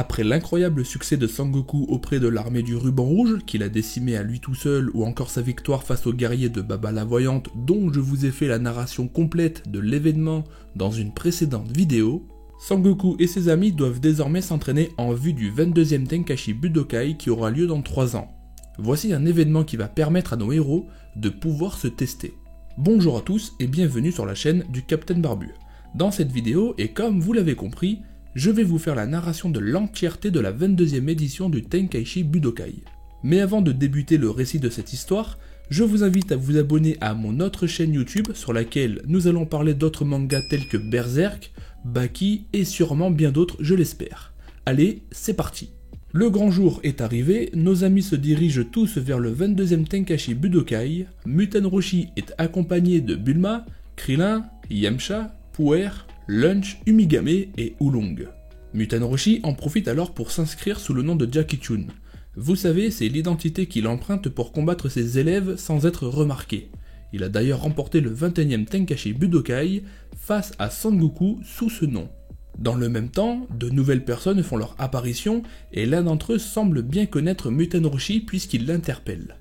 Après l'incroyable succès de Sangoku auprès de l'armée du ruban rouge, qu'il a décimé à lui tout seul, ou encore sa victoire face aux guerriers de Baba la Voyante, dont je vous ai fait la narration complète de l'événement dans une précédente vidéo, Sangoku et ses amis doivent désormais s'entraîner en vue du 22e Tenkaichi Budokai qui aura lieu dans 3 ans. Voici un événement qui va permettre à nos héros de pouvoir se tester. Bonjour à tous et bienvenue sur la chaîne du Capitaine Barbu. Dans cette vidéo, et comme vous l'avez compris, je vais vous faire la narration de l'entièreté de la 22e édition du Tenkaichi Budokai. Mais avant de débuter le récit de cette histoire, je vous invite à vous abonner à mon autre chaîne YouTube sur laquelle nous allons parler d'autres mangas tels que Berserk, Baki et sûrement bien d'autres, je l'espère. Allez, c'est parti. Le grand jour est arrivé, nos amis se dirigent tous vers le 22e Tenkaichi Budokai, Muten Roshi est accompagné de Bulma, Krillin, Yamcha, Puer, Lunch, Umigame et Oolong. Muten Roshi en profite alors pour s'inscrire sous le nom de Jackie Chun. Vous savez, c'est l'identité qu'il emprunte pour combattre ses élèves sans être remarqué. Il a d'ailleurs remporté le 21e Tenkaichi Budokai face à Sangoku sous ce nom. Dans le même temps, de nouvelles personnes font leur apparition et l'un d'entre eux semble bien connaître Muten Roshi puisqu'il l'interpelle.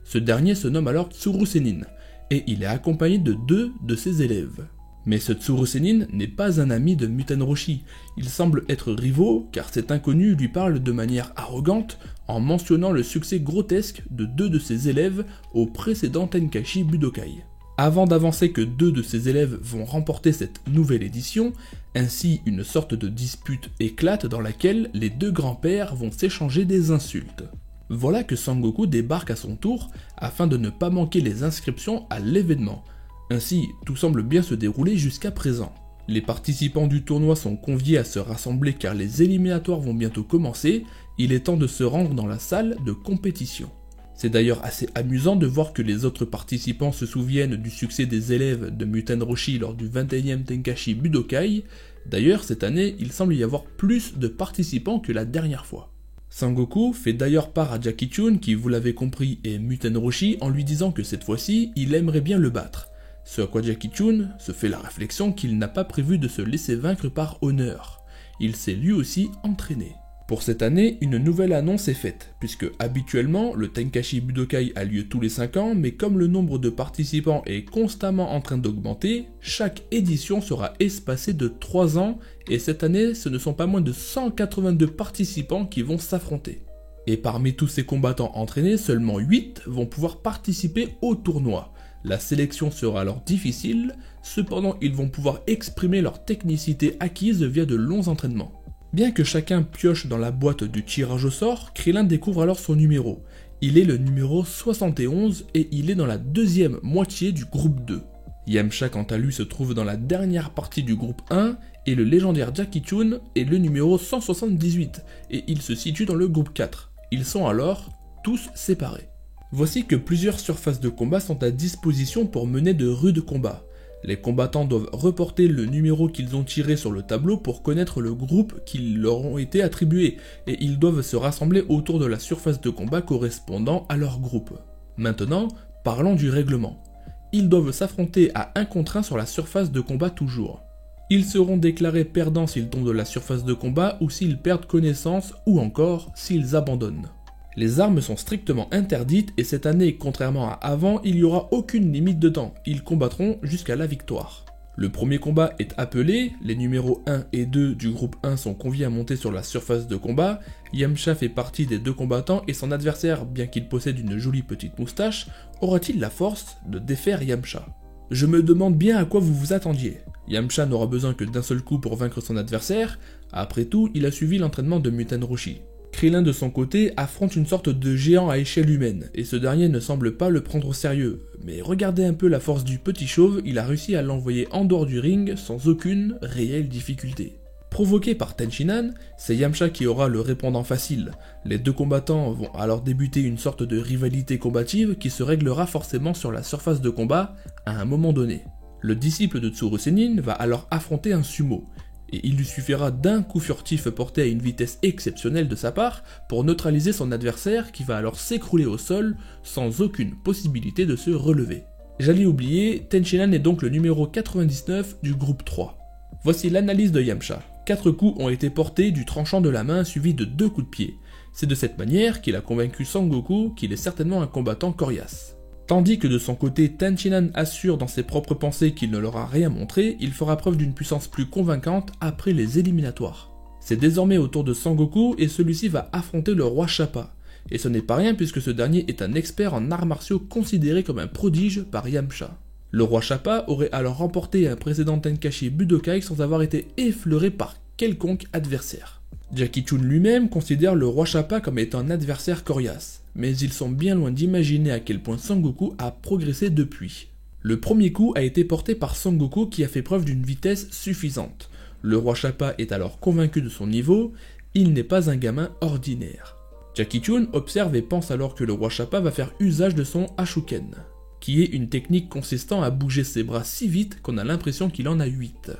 Ce dernier se nomme alors Tsuru Senin et il est accompagné de 2 de ses élèves. Mais ce Tsuru Senin n'est pas un ami de Muten Roshi, il semble être rivaux car cet inconnu lui parle de manière arrogante en mentionnant le succès grotesque de 2 de ses élèves au précédent Tenkaichi Budokai. Avant d'avancer que 2 de ses élèves vont remporter cette nouvelle édition, ainsi une sorte de dispute éclate dans laquelle les 2 grands-pères vont s'échanger des insultes. Voilà que Sangoku débarque à son tour afin de ne pas manquer les inscriptions à l'événement. Ainsi, tout semble bien se dérouler jusqu'à présent. Les participants du tournoi sont conviés à se rassembler car les éliminatoires vont bientôt commencer, il est temps de se rendre dans la salle de compétition. C'est d'ailleurs assez amusant de voir que les autres participants se souviennent du succès des élèves de Muten Roshi lors du 21e Tenkaichi Budokai. D'ailleurs, cette année, il semble y avoir plus de participants que la dernière fois. Sangoku fait d'ailleurs part à Jackie Chun, qui vous l'avez compris est Muten Roshi, en lui disant que cette fois-ci, il aimerait bien le battre. Ce à quoi Jackie Chun se fait la réflexion qu'il n'a pas prévu de se laisser vaincre par honneur. Il s'est lui aussi entraîné. Pour cette année, une nouvelle annonce est faite, puisque habituellement, le Tenkaichi Budokai a lieu tous les 5 ans, mais comme le nombre de participants est constamment en train d'augmenter, chaque édition sera espacée de 3 ans, et cette année, ce ne sont pas moins de 182 participants qui vont s'affronter. Et parmi tous ces combattants entraînés, seulement 8 vont pouvoir participer au tournoi. La sélection sera alors difficile, cependant ils vont pouvoir exprimer leur technicité acquise via de longs entraînements. Bien que chacun pioche dans la boîte du tirage au sort, Krillin découvre alors son numéro. Il est le numéro 71 et il est dans la deuxième moitié du groupe 2. Yamcha quant à lui se trouve dans la dernière partie du groupe 1 et le légendaire Jackie Chun est le numéro 178 et il se situe dans le groupe 4. Ils sont alors tous séparés. Voici que plusieurs surfaces de combat sont à disposition pour mener de rudes combats. Les combattants doivent reporter le numéro qu'ils ont tiré sur le tableau pour connaître le groupe qui leur ont été attribués, et ils doivent se rassembler autour de la surface de combat correspondant à leur groupe. Maintenant, parlons du règlement. Ils doivent s'affronter à 1 contre 1 sur la surface de combat toujours. Ils seront déclarés perdants s'ils tombent de la surface de combat ou s'ils perdent connaissance ou encore s'ils abandonnent. Les armes sont strictement interdites et cette année, contrairement à avant, il n'y aura aucune limite de temps, ils combattront jusqu'à la victoire. Le premier combat est appelé, les numéros 1 et 2 du groupe 1 sont conviés à monter sur la surface de combat, Yamcha fait partie des 2 combattants et son adversaire, bien qu'il possède une jolie petite moustache, aura-t-il la force de défaire Yamcha? Je me demande bien à quoi vous vous attendiez. Yamcha n'aura besoin que d'un seul coup pour vaincre son adversaire, après tout, il a suivi l'entraînement de Muten Roshi. Krillin de son côté affronte une sorte de géant à échelle humaine, et ce dernier ne semble pas le prendre au sérieux. Mais regardez un peu la force du petit chauve, il a réussi à l'envoyer en dehors du ring sans aucune réelle difficulté. Provoqué par Tenshinhan, c'est Yamcha qui aura le répondant facile. Les 2 combattants vont alors débuter une sorte de rivalité combative qui se réglera forcément sur la surface de combat à un moment donné. Le disciple de Tsuru Senin va alors affronter un sumo. Et il lui suffira d'un coup furtif porté à une vitesse exceptionnelle de sa part pour neutraliser son adversaire qui va alors s'écrouler au sol sans aucune possibilité de se relever. J'allais oublier, Tenshinhan est donc le numéro 99 du groupe 3. Voici l'analyse de Yamcha. 4 coups ont été portés du tranchant de la main suivis de 2 coups de pied. C'est de cette manière qu'il a convaincu Sangoku qu'il est certainement un combattant coriace. Tandis que de son côté, Tenshinhan assure dans ses propres pensées qu'il ne leur a rien montré, il fera preuve d'une puissance plus convaincante après les éliminatoires. C'est désormais au tour de Sangoku et celui-ci va affronter le roi Chappa. Et ce n'est pas rien puisque ce dernier est un expert en arts martiaux considéré comme un prodige par Yamcha. Le roi Chappa aurait alors remporté un précédent Tenkaichi Budokai sans avoir été effleuré par quelconque adversaire. Jackie Chun lui-même considère le roi Chappa comme étant un adversaire coriace, mais ils sont bien loin d'imaginer à quel point Sangoku a progressé depuis. Le premier coup a été porté par Sangoku qui a fait preuve d'une vitesse suffisante. Le roi Chappa est alors convaincu de son niveau, il n'est pas un gamin ordinaire. Jackie Chun observe et pense alors que le roi Chappa va faire usage de son Hashuken, qui est une technique consistant à bouger ses bras si vite qu'on a l'impression qu'il en a 8.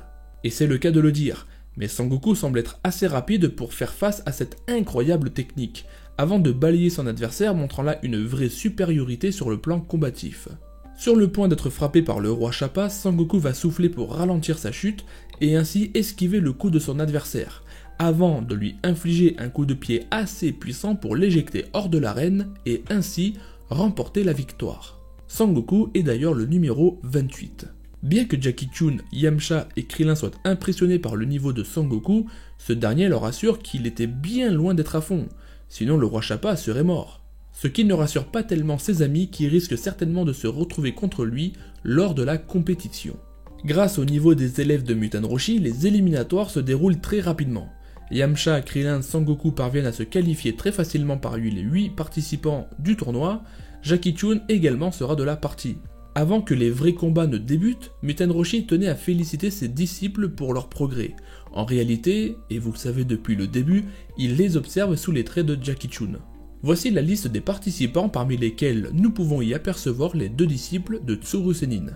Et c'est le cas de le dire, mais Sangoku semble être assez rapide pour faire face à cette incroyable technique, avant de balayer son adversaire montrant là une vraie supériorité sur le plan combatif. Sur le point d'être frappé par le roi Chappa, Sangoku va souffler pour ralentir sa chute et ainsi esquiver le coup de son adversaire, avant de lui infliger un coup de pied assez puissant pour l'éjecter hors de l'arène et ainsi remporter la victoire. Sangoku est d'ailleurs le numéro 28. Bien que Jackie Chun, Yamcha et Krillin soient impressionnés par le niveau de Sangoku, ce dernier leur assure qu'il était bien loin d'être à fond, sinon le roi Chappa serait mort. Ce qui ne rassure pas tellement ses amis qui risquent certainement de se retrouver contre lui lors de la compétition. Grâce au niveau des élèves de Muten Roshi, les éliminatoires se déroulent très rapidement. Yamcha, Krillin, Sangoku parviennent à se qualifier très facilement parmi les 8 participants du tournoi, Jackie Chun également sera de la partie. Avant que les vrais combats ne débutent, Muten Roshi tenait à féliciter ses disciples pour leur progrès. En réalité, et vous le savez depuis le début, il les observe sous les traits de Jackie Chun. Voici la liste des participants parmi lesquels nous pouvons y apercevoir les 2 disciples de Tsuru Senin.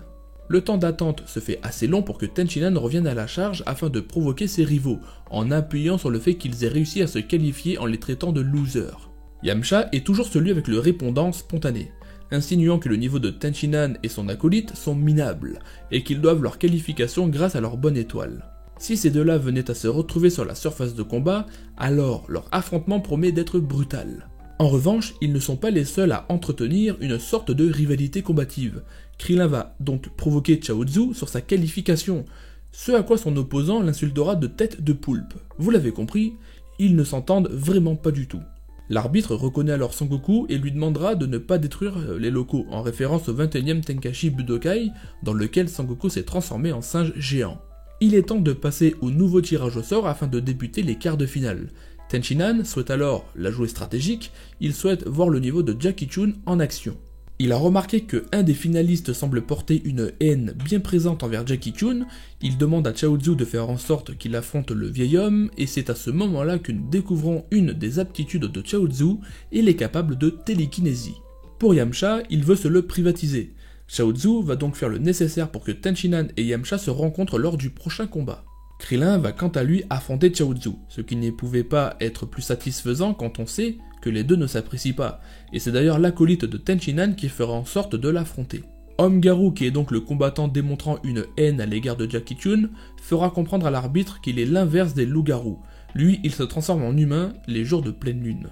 Le temps d'attente se fait assez long pour que Tenshinhan revienne à la charge afin de provoquer ses rivaux, en appuyant sur le fait qu'ils aient réussi à se qualifier en les traitant de losers. Yamcha est toujours celui avec le répondant spontané, insinuant que le niveau de Tenshinhan et son acolyte sont minables, et qu'ils doivent leur qualification grâce à leur bonne étoile. Si ces deux-là venaient à se retrouver sur la surface de combat, alors leur affrontement promet d'être brutal. En revanche, ils ne sont pas les seuls à entretenir une sorte de rivalité combative. Krillin va donc provoquer Chaozu sur sa qualification, ce à quoi son opposant l'insultera de tête de poulpe. Vous l'avez compris, ils ne s'entendent vraiment pas du tout. L'arbitre reconnaît alors Sangoku et lui demandera de ne pas détruire les locaux, en référence au 21e Tenkaichi Budokai, dans lequel Sangoku s'est transformé en singe géant. Il est temps de passer au nouveau tirage au sort afin de débuter les quarts de finale. Tenshinhan souhaite alors la jouer stratégique, il souhaite voir le niveau de Jackie Chun en action. Il a remarqué que un des finalistes semble porter une haine bien présente envers Jackie Chun, il demande à Chaozu de faire en sorte qu'il affronte le vieil homme, et c'est à ce moment-là que nous découvrons une des aptitudes de Chaozu, il est capable de télékinésie. Pour Yamcha, il veut se le privatiser. Chaozu va donc faire le nécessaire pour que Tenshinhan et Yamcha se rencontrent lors du prochain combat. Krillin va quant à lui affronter Chaozu, ce qui ne pouvait pas être plus satisfaisant quand on sait que les deux ne s'apprécient pas, et c'est d'ailleurs l'acolyte de Tenshinhan qui fera en sorte de l'affronter. Homme-Garou, qui est donc le combattant démontrant une haine à l'égard de Jackie Chun, fera comprendre à l'arbitre qu'il est l'inverse des loups-garous. Lui, il se transforme en humain les jours de pleine lune.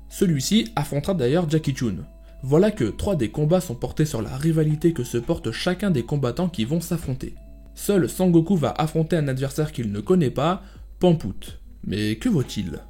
Celui-ci affrontera d'ailleurs Jackie Chun. Voilà que 3 des combats sont portés sur la rivalité que se porte chacun des combattants qui vont s'affronter. Seul Sangoku va affronter un adversaire qu'il ne connaît pas, Pamput. Mais que vaut-il ?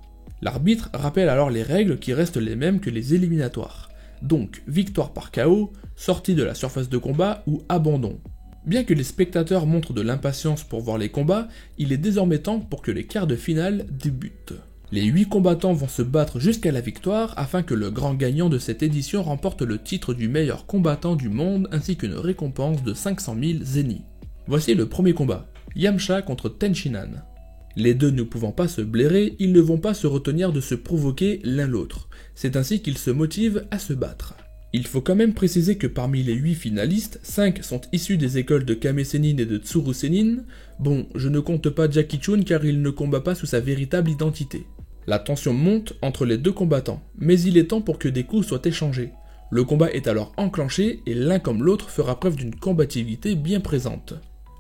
L'arbitre rappelle alors les règles qui restent les mêmes que les éliminatoires. Donc, victoire par KO, sortie de la surface de combat ou abandon. Bien que les spectateurs montrent de l'impatience pour voir les combats, il est désormais temps pour que les quarts de finale débutent. Les 8 combattants vont se battre jusqu'à la victoire afin que le grand gagnant de cette édition remporte le titre du meilleur combattant du monde ainsi qu'une récompense de 500 000 zéniths. Voici le premier combat, Yamcha contre Tenshinhan. Les deux ne pouvant pas se blairer, ils ne vont pas se retenir de se provoquer l'un l'autre. C'est ainsi qu'ils se motivent à se battre. Il faut quand même préciser que parmi les 8 finalistes, 5 sont issus des écoles de Kame Sennin et de Tsuru Senin. Bon, je ne compte pas Jackie Chun car il ne combat pas sous sa véritable identité. La tension monte entre les deux combattants, mais il est temps pour que des coups soient échangés. Le combat est alors enclenché et l'un comme l'autre fera preuve d'une combativité bien présente.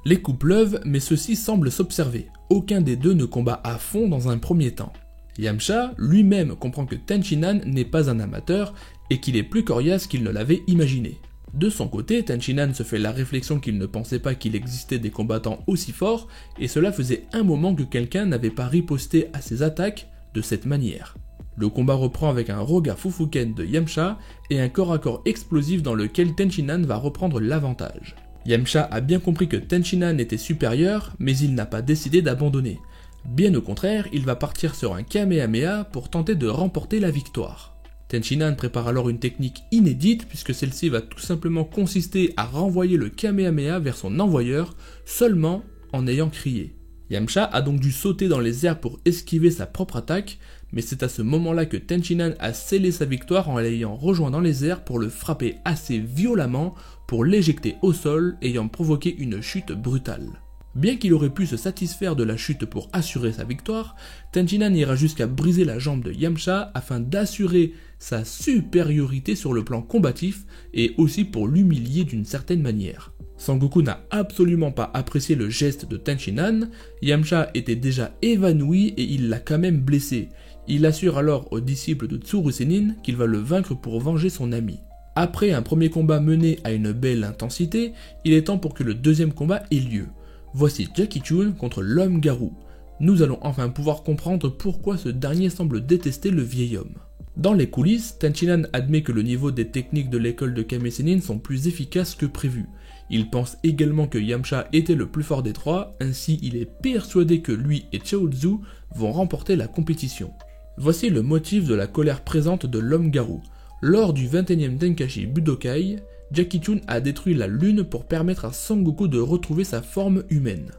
Les coups pleuvent, mais ceux-ci semblent s'observer. Aucun des deux ne combat à fond dans un premier temps. Yamcha lui-même comprend que Tenshinhan n'est pas un amateur et qu'il est plus coriace qu'il ne l'avait imaginé. De son côté, Tenshinhan se fait la réflexion qu'il ne pensait pas qu'il existait des combattants aussi forts, et cela faisait un moment que quelqu'un n'avait pas riposté à ses attaques de cette manière. Le combat reprend avec un Roga Fufuken de Yamcha et un corps à corps explosif dans lequel Tenshinhan va reprendre l'avantage. Yamcha a bien compris que Tenshinhan était supérieur, mais il n'a pas décidé d'abandonner. Bien au contraire, il va partir sur un Kamehameha pour tenter de remporter la victoire. Tenshinhan prépare alors une technique inédite puisque celle-ci va tout simplement consister à renvoyer le Kamehameha vers son envoyeur seulement en ayant crié. Yamcha a donc dû sauter dans les airs pour esquiver sa propre attaque, mais c'est à ce moment-là que Tenshinhan a scellé sa victoire en l'ayant rejoint dans les airs pour le frapper assez violemment pour l'éjecter au sol, ayant provoqué une chute brutale. Bien qu'il aurait pu se satisfaire de la chute pour assurer sa victoire, Tenshinhan ira jusqu'à briser la jambe de Yamcha afin d'assurer sa supériorité sur le plan combatif et aussi pour l'humilier d'une certaine manière. Sangoku n'a absolument pas apprécié le geste de Tenshinhan, Yamcha était déjà évanoui et il l'a quand même blessé. Il assure alors au disciple de Tsuru Senin qu'il va le vaincre pour venger son ami. Après un premier combat mené à une belle intensité, il est temps pour que le deuxième combat ait lieu. Voici Jackie Chun contre l'homme-garou. Nous allons enfin pouvoir comprendre pourquoi ce dernier semble détester le vieil homme. Dans les coulisses, Tenshinhan admet que le niveau des techniques de l'école de Kame Sennin sont plus efficaces que prévu. Il pense également que Yamcha était le plus fort des trois, ainsi il est persuadé que lui et Chaozu vont remporter la compétition. Voici le motif de la colère présente de l'homme-garou. Lors du 21e Tenkaichi Budokai, Jackie Chun a détruit la lune pour permettre à Sangoku de retrouver sa forme humaine.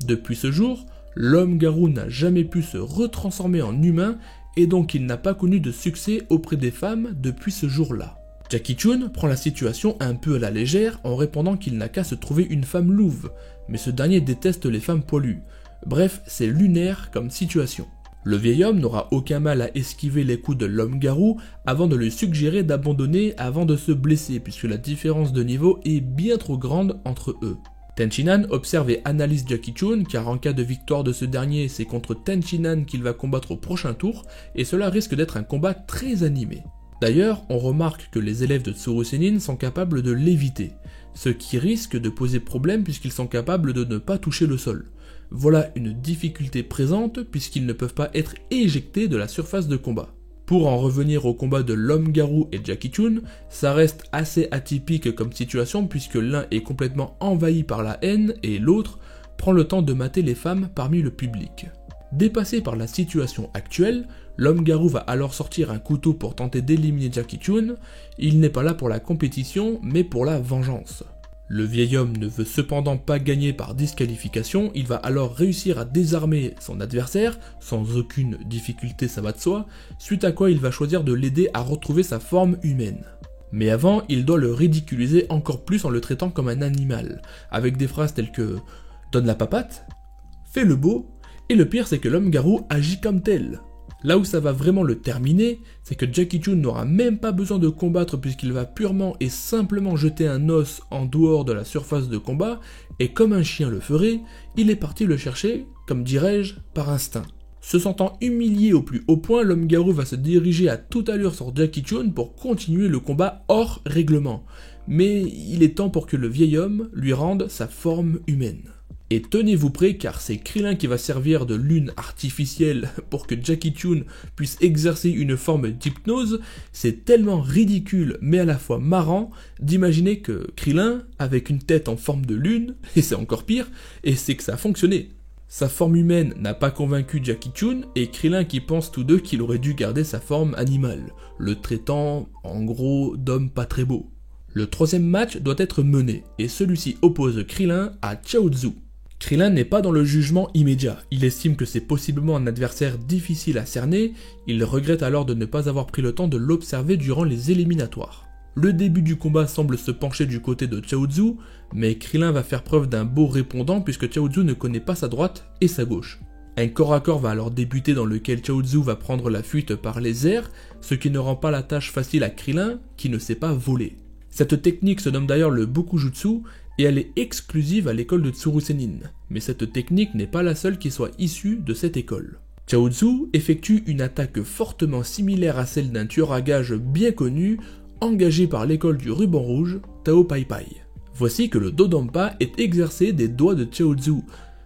Depuis ce jour, l'homme-garou n'a jamais pu se retransformer en humain et donc il n'a pas connu de succès auprès des femmes depuis ce jour-là. Jackie Chun prend la situation un peu à la légère en répondant qu'il n'a qu'à se trouver une femme louve, mais ce dernier déteste les femmes poilues. Bref, c'est lunaire comme situation. Le vieil homme n'aura aucun mal à esquiver les coups de l'homme-garou avant de lui suggérer d'abandonner avant de se blesser puisque la différence de niveau est bien trop grande entre eux. Tenshinhan observe et analyse Jackie Chun car en cas de victoire de ce dernier, c'est contre Tenshinhan qu'il va combattre au prochain tour et cela risque d'être un combat très animé. D'ailleurs, on remarque que les élèves de Tsuru Senin sont capables de l'éviter, ce qui risque de poser problème puisqu'ils sont capables de ne pas toucher le sol. Voilà une difficulté présente puisqu'ils ne peuvent pas être éjectés de la surface de combat. Pour en revenir au combat de l'homme-garou et Jackie Chun, ça reste assez atypique comme situation puisque l'un est complètement envahi par la haine et l'autre prend le temps de mater les femmes parmi le public. Dépassé par la situation actuelle, l'homme-garou va alors sortir un couteau pour tenter d'éliminer Jackie Chun. Il n'est pas là pour la compétition mais pour la vengeance. Le vieil homme ne veut cependant pas gagner par disqualification, il va alors réussir à désarmer son adversaire, sans aucune difficulté ça va de soi, suite à quoi il va choisir de l'aider à retrouver sa forme humaine. Mais avant, il doit le ridiculiser encore plus en le traitant comme un animal, avec des phrases telles que « donne la papate »,« fais le beau », et le pire c'est que l'homme-garou agit comme tel. Là où ça va vraiment le terminer, c'est que Jackie Chun n'aura même pas besoin de combattre puisqu'il va purement et simplement jeter un os en dehors de la surface de combat, et comme un chien le ferait, il est parti le chercher, comme dirais-je, par instinct. Se sentant humilié au plus haut point, l'homme-garou va se diriger à toute allure sur Jackie Chun pour continuer le combat hors règlement. Mais il est temps pour que le vieil homme lui rende sa forme humaine. Et tenez-vous prêts car c'est Krillin qui va servir de lune artificielle pour que Jackie Chun puisse exercer une forme d'hypnose. C'est tellement ridicule mais à la fois marrant d'imaginer que Krillin, avec une tête en forme de lune, et c'est encore pire, et c'est que ça a fonctionné. Sa forme humaine n'a pas convaincu Jackie Chun et Krillin qui pensent tous deux qu'il aurait dû garder sa forme animale, le traitant en gros d'homme pas très beau. Le troisième match doit être mené et celui-ci oppose Krillin à Chaozu. Krillin n'est pas dans le jugement immédiat, il estime que c'est possiblement un adversaire difficile à cerner, il regrette alors de ne pas avoir pris le temps de l'observer durant les éliminatoires. Le début du combat semble se pencher du côté de Chaozu, mais Krillin va faire preuve d'un beau répondant puisque Chaozu ne connaît pas sa droite et sa gauche. Un corps à corps va alors débuter dans lequel Chaozu va prendre la fuite par les airs, ce qui ne rend pas la tâche facile à Krillin qui ne sait pas voler. Cette technique se nomme d'ailleurs le Bokujutsu et elle est exclusive à l'école de Tsuru Senin, mais cette technique n'est pas la seule qui soit issue de cette école. Chaozu effectue une attaque fortement similaire à celle d'un tueur à gages bien connu, engagé par l'école du ruban rouge, Tao Pai Pai. Voici que le Dodonpa est exercé des doigts de Chaozu.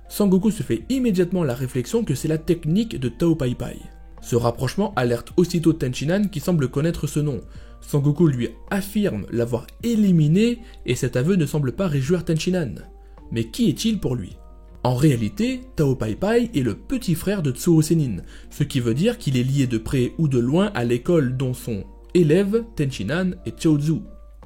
Sangoku se fait immédiatement la réflexion que c'est la technique de Tao Pai Pai. Ce rapprochement alerte aussitôt Tenchinan qui semble connaître ce nom. Sangoku lui affirme l'avoir éliminé et cet aveu ne semble pas réjouir Tenchinan. Mais qui est-il pour lui? En réalité, Tao Pai Pai est le petit frère de Tsuru Senin, ce qui veut dire qu'il est lié de près ou de loin à l'école dont sont élèves Tenchinan et Chaozu.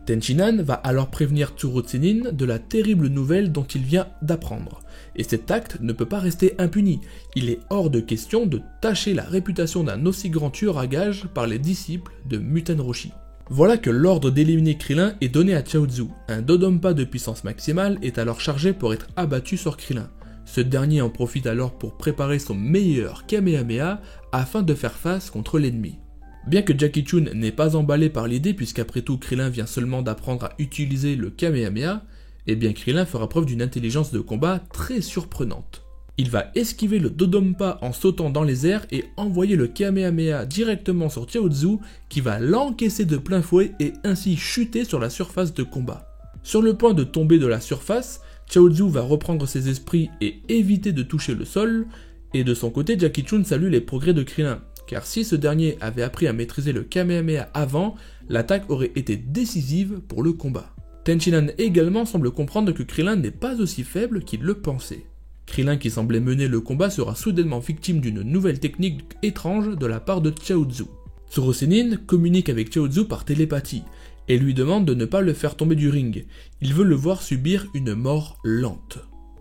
Tenchinan va alors prévenir Tsuru Senin de la terrible nouvelle dont il vient d'apprendre. Et cet acte ne peut pas rester impuni, il est hors de question de tacher la réputation d'un aussi grand tueur à gages par les disciples de Muten Roshi. Voilà que l'ordre d'éliminer Krillin est donné à Chaozu. Un Dodonpa de puissance maximale est alors chargé pour être abattu sur Krillin. Ce dernier en profite alors pour préparer son meilleur Kamehameha afin de faire face contre l'ennemi. Bien que Jackie Chun n'ait pas emballé par l'idée puisqu'après tout Krillin vient seulement d'apprendre à utiliser le Kamehameha, eh bien Krillin fera preuve d'une intelligence de combat très surprenante. Il va esquiver le Dodonpa en sautant dans les airs et envoyer le Kamehameha directement sur Chaozu qui va l'encaisser de plein fouet et ainsi chuter sur la surface de combat. Sur le point de tomber de la surface, Chaozu va reprendre ses esprits et éviter de toucher le sol, et de son côté Jackie Chun salue les progrès de Krillin, car si ce dernier avait appris à maîtriser le Kamehameha avant, l'attaque aurait été décisive pour le combat. Tenchinan également semble comprendre que Krillin n'est pas aussi faible qu'il le pensait. Krillin qui semblait mener le combat sera soudainement victime d'une nouvelle technique étrange de la part de Chaozu. Tsuru Senin communique avec Chaozu par télépathie, et lui demande de ne pas le faire tomber du ring. Il veut le voir subir une mort lente.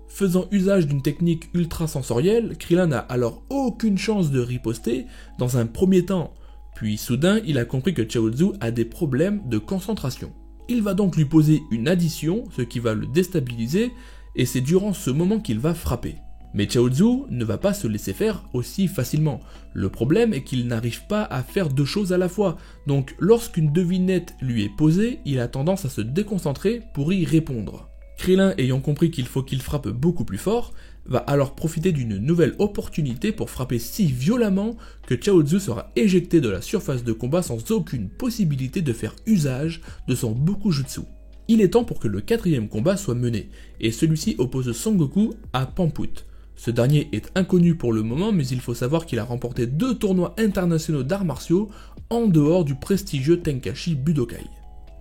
Faisant usage d'une technique ultra sensorielle, Krillin n'a alors aucune chance de riposter dans un premier temps, puis soudain il a compris que Chaozu a des problèmes de concentration. Il va donc lui poser une addition, ce qui va le déstabiliser, et c'est durant ce moment qu'il va frapper. Mais Chaozu ne va pas se laisser faire aussi facilement. Le problème est qu'il n'arrive pas à faire deux choses à la fois, donc lorsqu'une devinette lui est posée, il a tendance à se déconcentrer pour y répondre. Krillin, ayant compris qu'il faut qu'il frappe beaucoup plus fort, va alors profiter d'une nouvelle opportunité pour frapper si violemment que Chaozu sera éjecté de la surface de combat sans aucune possibilité de faire usage de son Bokujutsu. Il est temps pour que le quatrième combat soit mené, et celui-ci oppose Sangoku à Pamput. Ce dernier est inconnu pour le moment, mais il faut savoir qu'il a remporté 2 tournois internationaux d'arts martiaux en dehors du prestigieux Tenkaichi Budokai.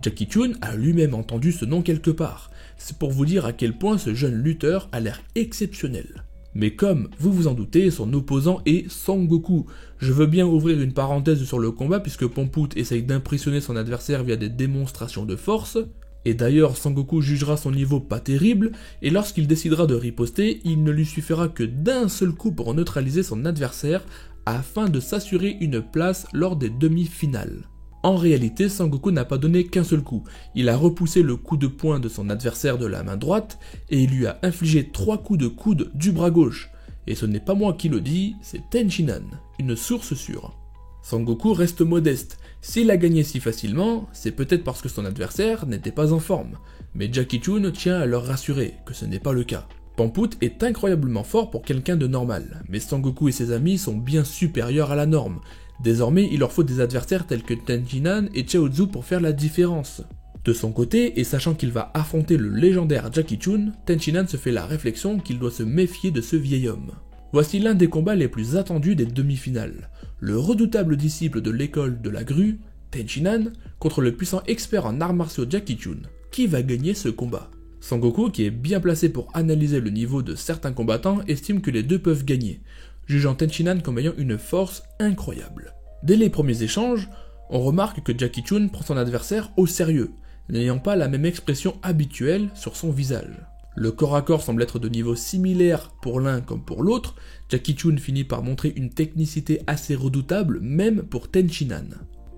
Jackie Chun a lui-même entendu ce nom quelque part, c'est pour vous dire à quel point ce jeune lutteur a l'air exceptionnel. Mais comme vous vous en doutez, son opposant est Sangoku. Je veux bien ouvrir une parenthèse sur le combat puisque Pamput essaye d'impressionner son adversaire via des démonstrations de force, et d'ailleurs Sangoku jugera son niveau pas terrible, et lorsqu'il décidera de riposter, il ne lui suffira que d'un seul coup pour neutraliser son adversaire afin de s'assurer une place lors des demi-finales. En réalité, Sangoku n'a pas donné qu'un seul coup, il a repoussé le coup de poing de son adversaire de la main droite, et il lui a infligé 3 coups de coude du bras gauche. Et ce n'est pas moi qui le dis, c'est Tenchinan, une source sûre. Sangoku reste modeste, s'il a gagné si facilement, c'est peut-être parce que son adversaire n'était pas en forme, mais Jackie Chun tient à leur rassurer que ce n'est pas le cas. Pamput est incroyablement fort pour quelqu'un de normal, mais Sangoku et ses amis sont bien supérieurs à la norme. Désormais, il leur faut des adversaires tels que Tenchinan et Chaozu pour faire la différence. De son côté, et sachant qu'il va affronter le légendaire Jackie Chun, Tenchinan se fait la réflexion qu'il doit se méfier de ce vieil homme. Voici l'un des combats les plus attendus des demi-finales. Le redoutable disciple de l'école de la grue, Tenchinan, contre le puissant expert en arts martiaux Jackie Chun. Qui va gagner ce combat? Sangoku, qui est bien placé pour analyser le niveau de certains combattants, estime que les deux peuvent gagner, jugeant Tenchinan comme ayant une force incroyable. Dès les premiers échanges, on remarque que Jackie Chun prend son adversaire au sérieux, n'ayant pas la même expression habituelle sur son visage. Le corps à corps semble être de niveau similaire pour l'un comme pour l'autre, Jackie Chun finit par montrer une technicité assez redoutable même pour Tenchinan.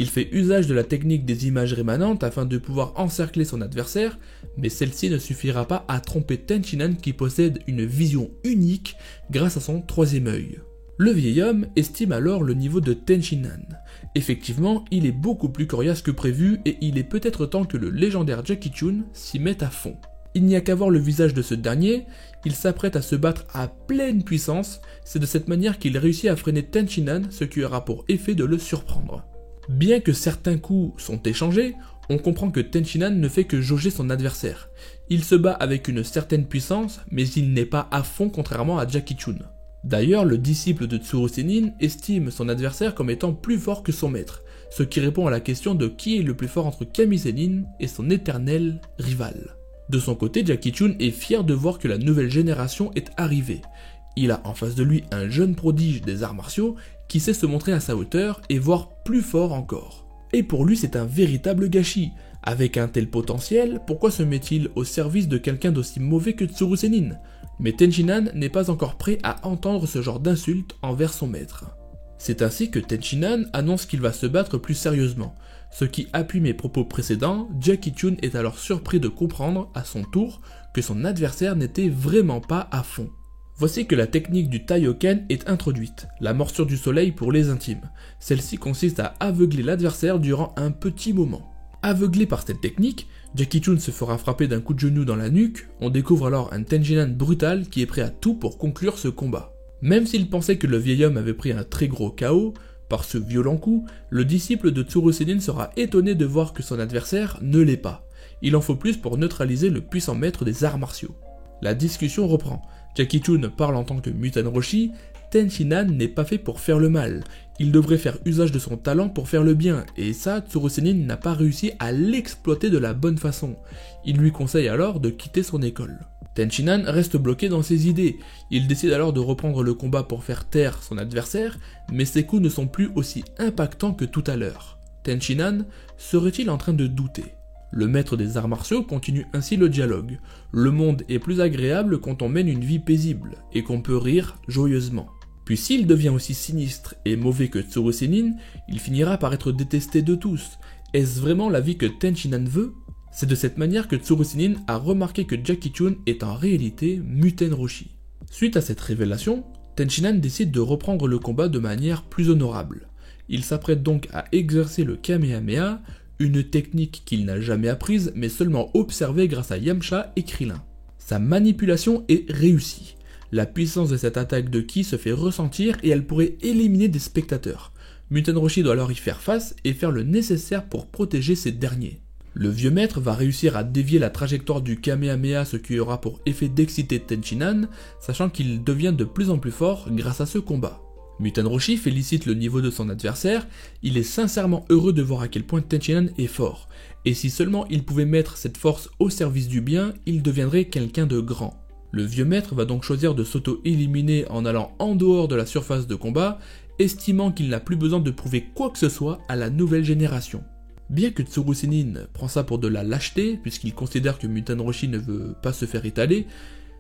Il fait usage de la technique des images rémanentes afin de pouvoir encercler son adversaire, mais celle-ci ne suffira pas à tromper Tenchinan qui possède une vision unique grâce à son troisième œil. Le vieil homme estime alors le niveau de Tenchinan. Effectivement, il est beaucoup plus coriace que prévu et il est peut-être temps que le légendaire Jackie Chun s'y mette à fond. Il n'y a qu'à voir le visage de ce dernier, il s'apprête à se battre à pleine puissance, c'est de cette manière qu'il réussit à freiner Tenshinhan, ce qui aura pour effet de le surprendre. Bien que certains coups sont échangés, on comprend que Tenshinhan ne fait que jauger son adversaire. Il se bat avec une certaine puissance, mais il n'est pas à fond contrairement à Jackie Chun. D'ailleurs, le disciple de Tsuru Senin estime son adversaire comme étant plus fort que son maître, ce qui répond à la question de qui est le plus fort entre Kami Senin et son éternel rival. De son côté, Jackie Chun est fier de voir que la nouvelle génération est arrivée. Il a en face de lui un jeune prodige des arts martiaux qui sait se montrer à sa hauteur et voire plus fort encore. Et pour lui, c'est un véritable gâchis. Avec un tel potentiel, pourquoi se met-il au service de quelqu'un d'aussi mauvais que Tsuru Senin? Mais Tenshinhan n'est pas encore prêt à entendre ce genre d'insultes envers son maître. C'est ainsi que Tenshinhan annonce qu'il va se battre plus sérieusement. Ce qui appuie mes propos précédents, Jackie Chun est alors surpris de comprendre, à son tour, que son adversaire n'était vraiment pas à fond. Voici que la technique du Taioken est introduite, la morsure du soleil pour les intimes. Celle-ci consiste à aveugler l'adversaire durant un petit moment. Aveuglé par cette technique, Jackie Chun se fera frapper d'un coup de genou dans la nuque, on découvre alors un Tenshinhan brutal qui est prêt à tout pour conclure ce combat. Même s'il pensait que le vieil homme avait pris un très gros KO, par ce violent coup, le disciple de Tsuru Senin sera étonné de voir que son adversaire ne l'est pas. Il en faut plus pour neutraliser le puissant maître des arts martiaux. La discussion reprend. Jackie Chun parle en tant que Muten Roshi. Tenshinhan n'est pas fait pour faire le mal. Il devrait faire usage de son talent pour faire le bien, et ça, Tsuru Senin n'a pas réussi à l'exploiter de la bonne façon. Il lui conseille alors de quitter son école. Tenshinhan reste bloqué dans ses idées. Il décide alors de reprendre le combat pour faire taire son adversaire, mais ses coups ne sont plus aussi impactants que tout à l'heure. Tenshinhan serait-il en train de douter? Le maître des arts martiaux continue ainsi le dialogue. Le monde est plus agréable quand on mène une vie paisible, et qu'on peut rire joyeusement. Puis s'il devient aussi sinistre et mauvais que Tsuru Senin, il finira par être détesté de tous. Est-ce vraiment la vie que Tenshinhan veut? C'est de cette manière que Tsuru Senin a remarqué que Jackie Chun est en réalité Muten Roshi. Suite à cette révélation, Tenshinhan décide de reprendre le combat de manière plus honorable. Il s'apprête donc à exercer le Kamehameha, une technique qu'il n'a jamais apprise mais seulement observée grâce à Yamcha et Krillin. Sa manipulation est réussie. La puissance de cette attaque de Ki se fait ressentir et elle pourrait éliminer des spectateurs. Muten Roshi doit alors y faire face et faire le nécessaire pour protéger ces derniers. Le vieux maître va réussir à dévier la trajectoire du Kamehameha, ce qui aura pour effet d'exciter Tenshinhan, sachant qu'il devient de plus en plus fort grâce à ce combat. Muten Roshi félicite le niveau de son adversaire, il est sincèrement heureux de voir à quel point Tenshinhan est fort, et si seulement il pouvait mettre cette force au service du bien, il deviendrait quelqu'un de grand. Le vieux maître va donc choisir de s'auto-éliminer en allant en dehors de la surface de combat, estimant qu'il n'a plus besoin de prouver quoi que ce soit à la nouvelle génération. Bien que Tsuru Senin prend ça pour de la lâcheté, puisqu'il considère que Muten Roshi ne veut pas se faire étaler,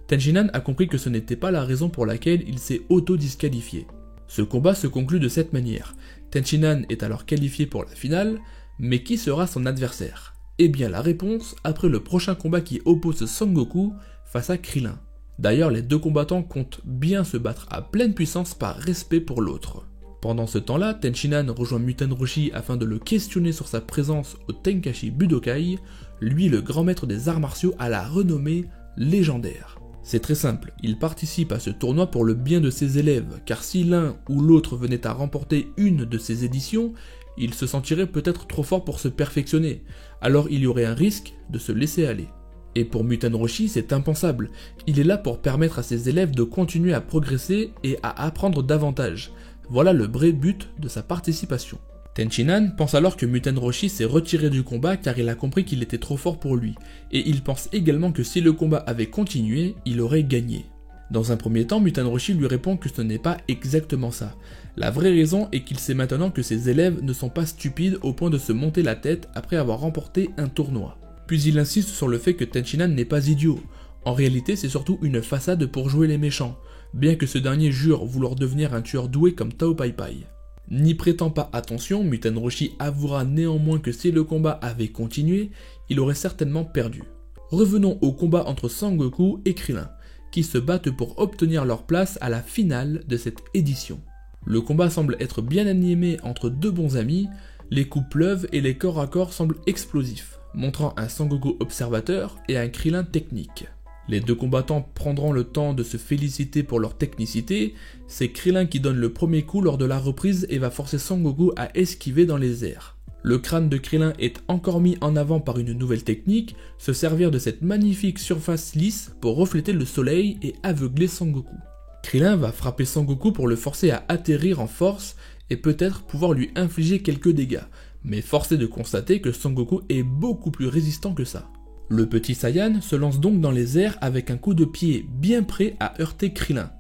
Tenshinhan a compris que ce n'était pas la raison pour laquelle il s'est auto-disqualifié. Ce combat se conclut de cette manière. Tenshinhan est alors qualifié pour la finale, mais qui sera son adversaire? Eh bien la réponse après le prochain combat qui oppose Sangoku face à Krillin. D'ailleurs les deux combattants comptent bien se battre à pleine puissance par respect pour l'autre. Pendant ce temps-là, Tenshinhan rejoint Muten Roshi afin de le questionner sur sa présence au Tenkaichi Budokai, lui le grand maître des arts martiaux à la renommée légendaire. C'est très simple, il participe à ce tournoi pour le bien de ses élèves, car si l'un ou l'autre venait à remporter une de ces éditions, il se sentirait peut-être trop fort pour se perfectionner, alors il y aurait un risque de se laisser aller. Et pour Muten Roshi, c'est impensable, il est là pour permettre à ses élèves de continuer à progresser et à apprendre davantage. Voilà le vrai but de sa participation. Tenshinhan pense alors que Muten Roshi s'est retiré du combat car il a compris qu'il était trop fort pour lui, et il pense également que si le combat avait continué, il aurait gagné. Dans un premier temps, Muten Roshi lui répond que ce n'est pas exactement ça. La vraie raison est qu'il sait maintenant que ses élèves ne sont pas stupides au point de se monter la tête après avoir remporté un tournoi. Puis il insiste sur le fait que Tenshinhan n'est pas idiot. En réalité, c'est surtout une façade pour jouer les méchants, bien que ce dernier jure vouloir devenir un tueur doué comme Tao Pai Pai. N'y prêtant pas attention, Muten Roshi avouera néanmoins que si le combat avait continué, il aurait certainement perdu. Revenons au combat entre Sangoku et Krillin, qui se battent pour obtenir leur place à la finale de cette édition. Le combat semble être bien animé entre deux bons amis, les coups pleuvent et les corps à corps semblent explosifs. montrant un Sangoku observateur et un Krillin technique. Les deux combattants prendront le temps de se féliciter pour leur technicité, c'est Krillin qui donne le premier coup lors de la reprise et va forcer Sangoku à esquiver dans les airs. Le crâne de Krillin est encore mis en avant par une nouvelle technique, se servir de cette magnifique surface lisse pour refléter le soleil et aveugler Sangoku. Krillin va frapper Sangoku pour le forcer à atterrir en force et peut-être pouvoir lui infliger quelques dégâts, mais force est de constater que Sangoku est beaucoup plus résistant que ça. Le petit Saiyan se lance donc dans les airs avec un coup de pied bien prêt à heurter Krillin,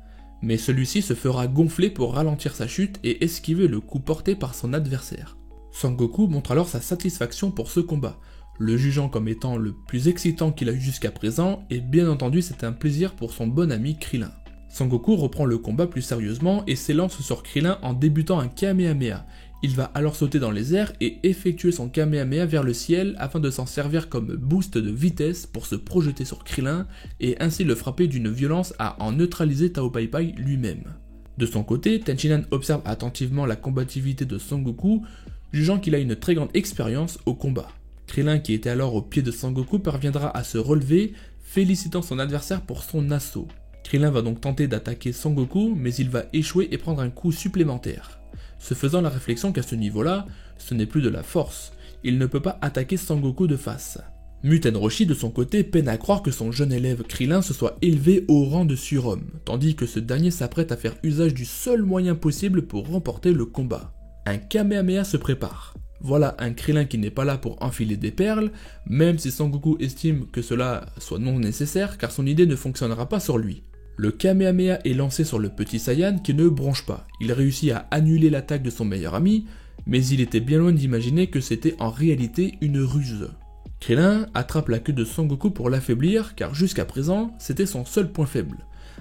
mais celui-ci se fera gonfler pour ralentir sa chute et esquiver le coup porté par son adversaire. Sangoku montre alors sa satisfaction pour ce combat, le jugeant comme étant le plus excitant qu'il a eu jusqu'à présent, et bien entendu c'est un plaisir pour son bon ami Krillin. Sangoku reprend le combat plus sérieusement et s'élance sur Krillin en débutant un Kamehameha. Il va alors sauter dans les airs et effectuer son Kamehameha vers le ciel afin de s'en servir comme boost de vitesse pour se projeter sur Krillin et ainsi le frapper d'une violence à en neutraliser Tao Pai Pai lui-même. De son côté, Tenshinhan observe attentivement la combativité de Sangoku, jugeant qu'il a une très grande expérience au combat. Krillin, qui était alors au pied de Sangoku, parviendra à se relever, félicitant son adversaire pour son assaut. Krillin va donc tenter d'attaquer Sangoku, mais il va échouer et prendre un coup supplémentaire. Se faisant la réflexion qu'à ce niveau-là, ce n'est plus de la force, il ne peut pas attaquer Sangoku de face. Muten Roshi de son côté peine à croire que son jeune élève Krillin se soit élevé au rang de surhomme, tandis que ce dernier s'apprête à faire usage du seul moyen possible pour remporter le combat. Un Kamehameha se prépare. Voilà un Krillin qui n'est pas là pour enfiler des perles, même si Sangoku estime que cela soit non nécessaire car son idée ne fonctionnera pas sur lui. Le Kamehameha est lancé sur le petit Saiyan qui ne bronche pas. Il réussit à annuler l'attaque de son meilleur ami, mais il était bien loin d'imaginer que c'était en réalité une ruse. Krillin attrape la queue de Sangoku pour l'affaiblir car jusqu'à présent c'était son seul point faible.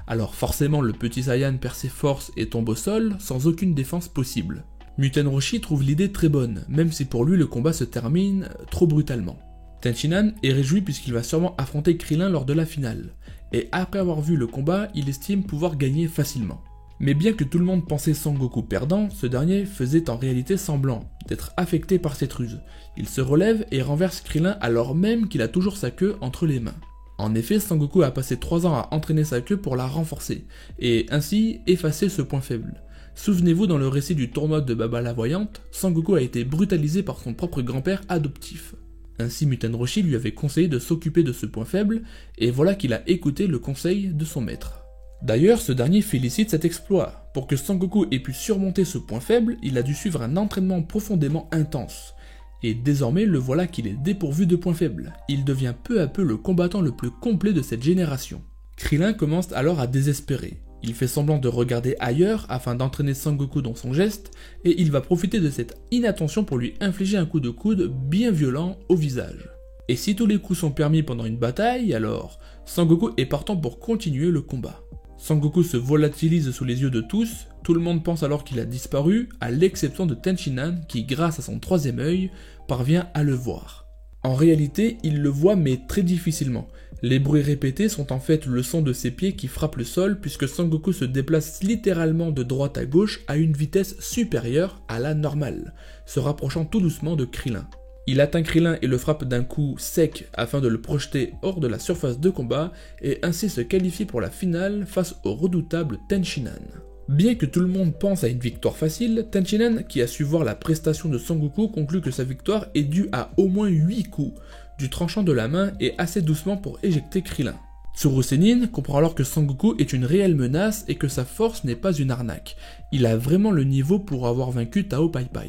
Alors forcément le petit Saiyan perd ses forces et tombe au sol sans aucune défense possible. Muten Roshi trouve l'idée très bonne, même si pour lui le combat se termine trop brutalement. Tenshinhan est réjoui puisqu'il va sûrement affronter Krillin lors de la finale, et après avoir vu le combat, il estime pouvoir gagner facilement. Mais bien que tout le monde pensait Sangoku perdant, ce dernier faisait en réalité semblant d'être affecté par cette ruse. Il se relève et renverse Krillin alors même qu'il a toujours sa queue entre les mains. En effet, Sangoku a passé 3 ans à entraîner sa queue pour la renforcer, et ainsi effacer ce point faible. Souvenez-vous, dans le récit du tournoi de Baba la Voyante, Sangoku a été brutalisé par son propre grand-père adoptif. Ainsi Muten Roshi lui avait conseillé de s'occuper de ce point faible, et voilà qu'il a écouté le conseil de son maître. D'ailleurs, ce dernier félicite cet exploit. Pour que Sangoku ait pu surmonter ce point faible, il a dû suivre un entraînement profondément intense. Et désormais, le voilà qu'il est dépourvu de points faibles. Il devient peu à peu le combattant le plus complet de cette génération. Krillin commence alors à désespérer. Il fait semblant de regarder ailleurs afin d'entraîner Sangoku dans son geste, et il va profiter de cette inattention pour lui infliger un coup de coude bien violent au visage. Et si tous les coups sont permis pendant une bataille, alors Sangoku est partant pour continuer le combat. Sangoku se volatilise sous les yeux de tous, tout le monde pense alors qu'il a disparu, à l'exception de Tenshinhan qui, grâce à son troisième œil, parvient à le voir. En réalité, il le voit mais très difficilement. Les bruits répétés sont en fait le son de ses pieds qui frappent le sol puisque Sangoku se déplace littéralement de droite à gauche à une vitesse supérieure à la normale, se rapprochant tout doucement de Krillin. Il atteint Krillin et le frappe d'un coup sec afin de le projeter hors de la surface de combat et ainsi se qualifier pour la finale face au redoutable Tenshinhan. Bien que tout le monde pense à une victoire facile, Tenshinhan, qui a su voir la prestation de Sangoku, conclut que sa victoire est due à au moins 8 coups, du tranchant de la main et assez doucement pour éjecter Krillin. Tsuru Senin comprend alors que Sangoku est une réelle menace et que sa force n'est pas une arnaque. Il a vraiment le niveau pour avoir vaincu Tao Pai Pai.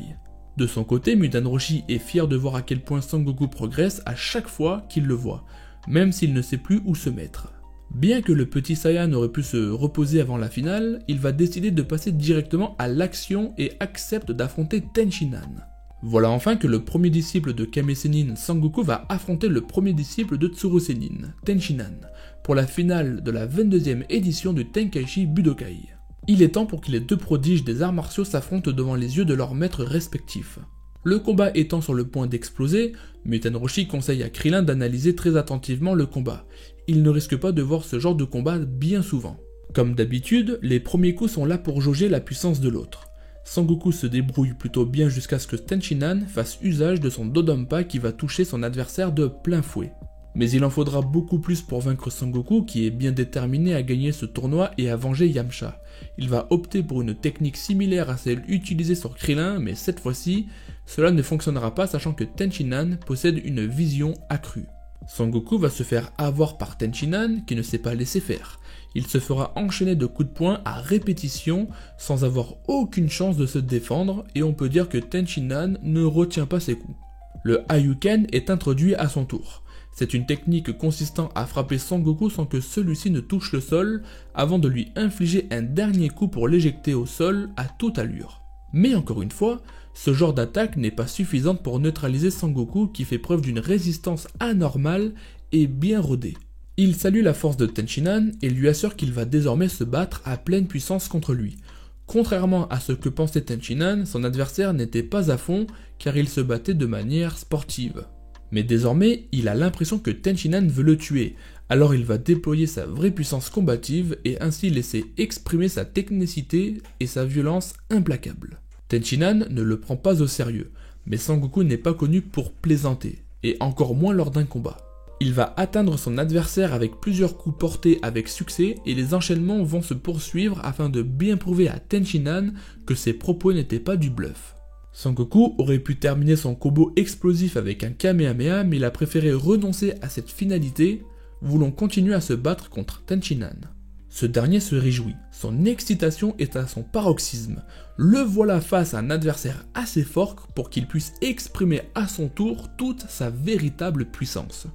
De son côté, Muten Roshi est fier de voir à quel point Sangoku progresse à chaque fois qu'il le voit, même s'il ne sait plus où se mettre. Bien que le petit Saiyan aurait pu se reposer avant la finale, il va décider de passer directement à l'action et accepte d'affronter Tenshinhan. Voilà enfin que le premier disciple de Kame Sennin, Sangoku, va affronter le premier disciple de Tsuru Senin, Tenshinhan, pour la finale de la 22e édition du Tenkaichi Budokai. Il est temps pour que les deux prodiges des arts martiaux s'affrontent devant les yeux de leurs maîtres respectifs. Le combat étant sur le point d'exploser, Muten Roshi conseille à Krillin d'analyser très attentivement le combat. Il ne risque pas de voir ce genre de combat bien souvent. Comme d'habitude, les premiers coups sont là pour jauger la puissance de l'autre. Sangoku se débrouille plutôt bien jusqu'à ce que Tenshinhan fasse usage de son Dodonpa qui va toucher son adversaire de plein fouet. Mais il en faudra beaucoup plus pour vaincre Sangoku qui est bien déterminé à gagner ce tournoi et à venger Yamcha. Il va opter pour une technique similaire à celle utilisée sur Krillin, mais cette fois-ci, cela ne fonctionnera pas sachant que Tenshinhan possède une vision accrue. Sangoku va se faire avoir par Tenshinhan qui ne s'est pas laissé faire. Il se fera enchaîner de coups de poing à répétition sans avoir aucune chance de se défendre et on peut dire que Tenshinhan ne retient pas ses coups. Le Hayuken est introduit à son tour. C'est une technique consistant à frapper Sangoku sans que celui-ci ne touche le sol avant de lui infliger un dernier coup pour l'éjecter au sol à toute allure. Mais encore une fois, ce genre d'attaque n'est pas suffisante pour neutraliser Sangoku qui fait preuve d'une résistance anormale et bien rodée. Il salue la force de Tenshinhan et lui assure qu'il va désormais se battre à pleine puissance contre lui. Contrairement à ce que pensait Tenshinhan, son adversaire n'était pas à fond car il se battait de manière sportive. Mais désormais, il a l'impression que Tenshinhan veut le tuer, alors il va déployer sa vraie puissance combative et ainsi laisser exprimer sa technicité et sa violence implacable. Tenshinhan ne le prend pas au sérieux, mais Sangoku n'est pas connu pour plaisanter, et encore moins lors d'un combat. Il va atteindre son adversaire avec plusieurs coups portés avec succès et les enchaînements vont se poursuivre afin de bien prouver à Tenshinhan que ses propos n'étaient pas du bluff. Sangoku aurait pu terminer son combo explosif avec un Kamehameha mais il a préféré renoncer à cette finalité, voulant continuer à se battre contre Tenshinhan. Ce dernier se réjouit, son excitation est à son paroxysme. Le voilà face à un adversaire assez fort pour qu'il puisse exprimer à son tour toute sa véritable puissance.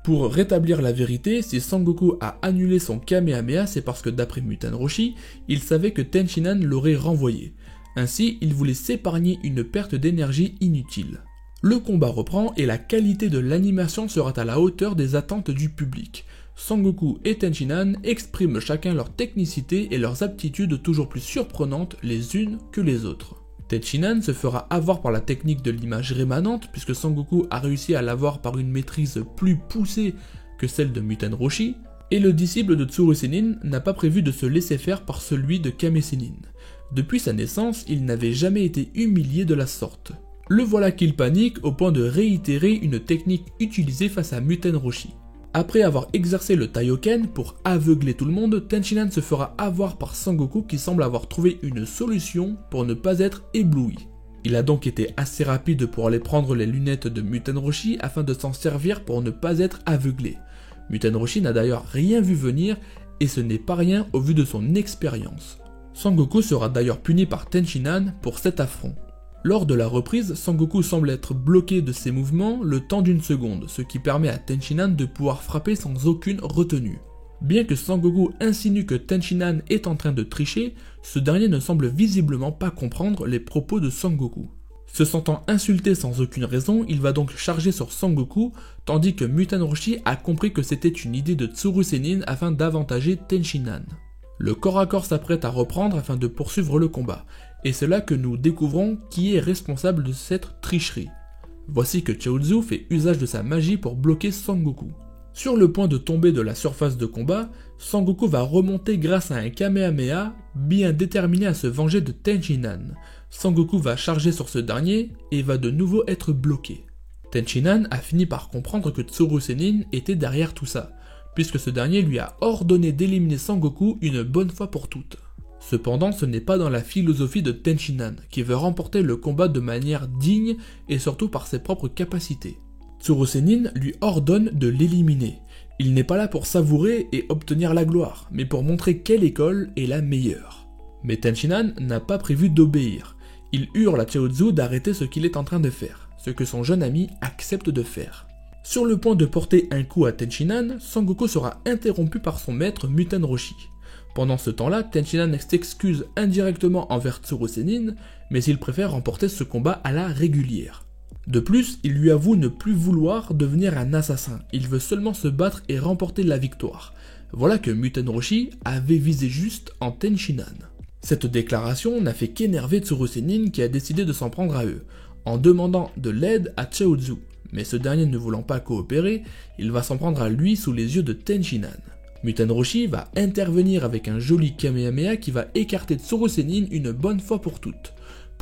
Pour rétablir la vérité, si Sangoku a annulé son Kamehameha, c'est parce que d'après Muten Roshi, il savait que Tenshinhan l'aurait renvoyé. Ainsi, il voulait s'épargner une perte d'énergie inutile. Le combat reprend et la qualité de l'animation sera à la hauteur des attentes du public. Sangoku et Tenshinhan expriment chacun leur technicité et leurs aptitudes toujours plus surprenantes les unes que les autres. Tenshinhan se fera avoir par la technique de l'image rémanente puisque Sangoku a réussi à l'avoir par une maîtrise plus poussée que celle de Muten Roshi, et le disciple de Tsuru Senin n'a pas prévu de se laisser faire par celui de Kame Sennin. Depuis sa naissance, il n'avait jamais été humilié de la sorte. Le voilà qu'il panique au point de réitérer une technique utilisée face à Muten Roshi. Après avoir exercé le Taioken pour aveugler tout le monde, Tenshinhan se fera avoir par Sangoku qui semble avoir trouvé une solution pour ne pas être ébloui. Il a donc été assez rapide pour aller prendre les lunettes de Muten Roshi afin de s'en servir pour ne pas être aveuglé. Muten Roshi n'a d'ailleurs rien vu venir et ce n'est pas rien au vu de son expérience. Sangoku sera d'ailleurs puni par Tenshinhan pour cet affront. Lors de la reprise, Sangoku semble être bloqué de ses mouvements le temps d'une seconde, ce qui permet à Tenshinhan de pouvoir frapper sans aucune retenue. Bien que Sangoku insinue que Tenshinhan est en train de tricher, ce dernier ne semble visiblement pas comprendre les propos de Sangoku. Se sentant insulté sans aucune raison, il va donc charger sur Sangoku, tandis que Muten Roshi a compris que c'était une idée de Tsuru Senin afin d'avantager Tenshinhan. Le corps à corps s'apprête à reprendre afin de poursuivre le combat, et c'est là que nous découvrons qui est responsable de cette tricherie. Voici que Chaozu fait usage de sa magie pour bloquer Sangoku. Sur le point de tomber de la surface de combat, Sangoku va remonter grâce à un Kamehameha, bien déterminé à se venger de Tenshinhan. Sangoku va charger sur ce dernier et va de nouveau être bloqué. Tenshinhan a fini par comprendre que Tsuru Senin était derrière tout ça, puisque ce dernier lui a ordonné d'éliminer Sangoku une bonne fois pour toutes. Cependant, ce n'est pas dans la philosophie de Tenshinhan, qui veut remporter le combat de manière digne et surtout par ses propres capacités. Tsuru Senin lui ordonne de l'éliminer. Il n'est pas là pour savourer et obtenir la gloire, mais pour montrer quelle école est la meilleure. Mais Tenshinhan n'a pas prévu d'obéir. Il hurle à Chaozu d'arrêter ce qu'il est en train de faire, ce que son jeune ami accepte de faire. Sur le point de porter un coup à Tenshinhan, Sangoku sera interrompu par son maître Muten Roshi. Pendant ce temps-là, Tenshinhan s'excuse indirectement envers Tsuru Senin, mais il préfère remporter ce combat à la régulière. De plus, il lui avoue ne plus vouloir devenir un assassin, il veut seulement se battre et remporter la victoire. Voilà que Muten Roshi avait visé juste en Tenshinhan. Cette déclaration n'a fait qu'énerver Tsuru Senin qui a décidé de s'en prendre à eux, en demandant de l'aide à Chaozu. Mais ce dernier ne voulant pas coopérer, il va s'en prendre à lui sous les yeux de Tenshinhan. Muten Roshi va intervenir avec un joli Kamehameha qui va écarter Tsuru Senin une bonne fois pour toutes.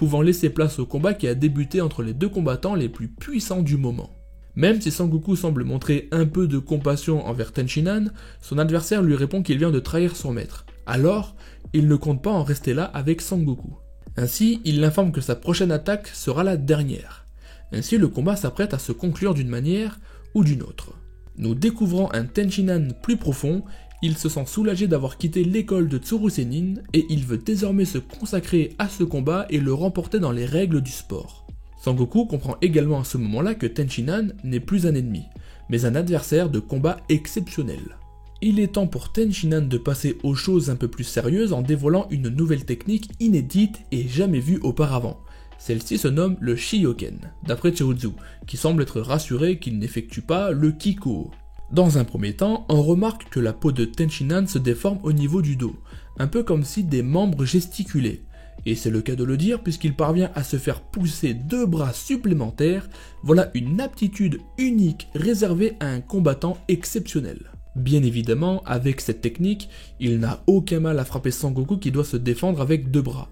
pouvant laisser place au combat qui a débuté entre les deux combattants les plus puissants du moment. Même si Sangoku semble montrer un peu de compassion envers Tenshinhan, son adversaire lui répond qu'il vient de trahir son maître. Alors, il ne compte pas en rester là avec Sangoku. Ainsi, il l'informe que sa prochaine attaque sera la dernière. Ainsi, le combat s'apprête à se conclure d'une manière ou d'une autre. Nous découvrons un Tenshinhan plus profond. Il se sent soulagé d'avoir quitté l'école de Tsuru Senin et il veut désormais se consacrer à ce combat et le remporter dans les règles du sport. Sangoku comprend également à ce moment-là que Tenshinhan n'est plus un ennemi, mais un adversaire de combat exceptionnel. Il est temps pour Tenshinhan de passer aux choses un peu plus sérieuses en dévoilant une nouvelle technique inédite et jamais vue auparavant. Celle-ci se nomme le Shioken, d'après Chihozu, qui semble être rassuré qu'il n'effectue pas le Kiko. Dans un premier temps, on remarque que la peau de Tenshinhan se déforme au niveau du dos, un peu comme si des membres gesticulaient. Et c'est le cas de le dire puisqu'il parvient à se faire pousser 2 bras supplémentaires, voilà une aptitude unique réservée à un combattant exceptionnel. Bien évidemment, avec cette technique, il n'a aucun mal à frapper Sangoku qui doit se défendre avec 2 bras.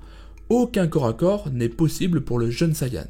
Aucun corps à corps n'est possible pour le jeune Saiyan.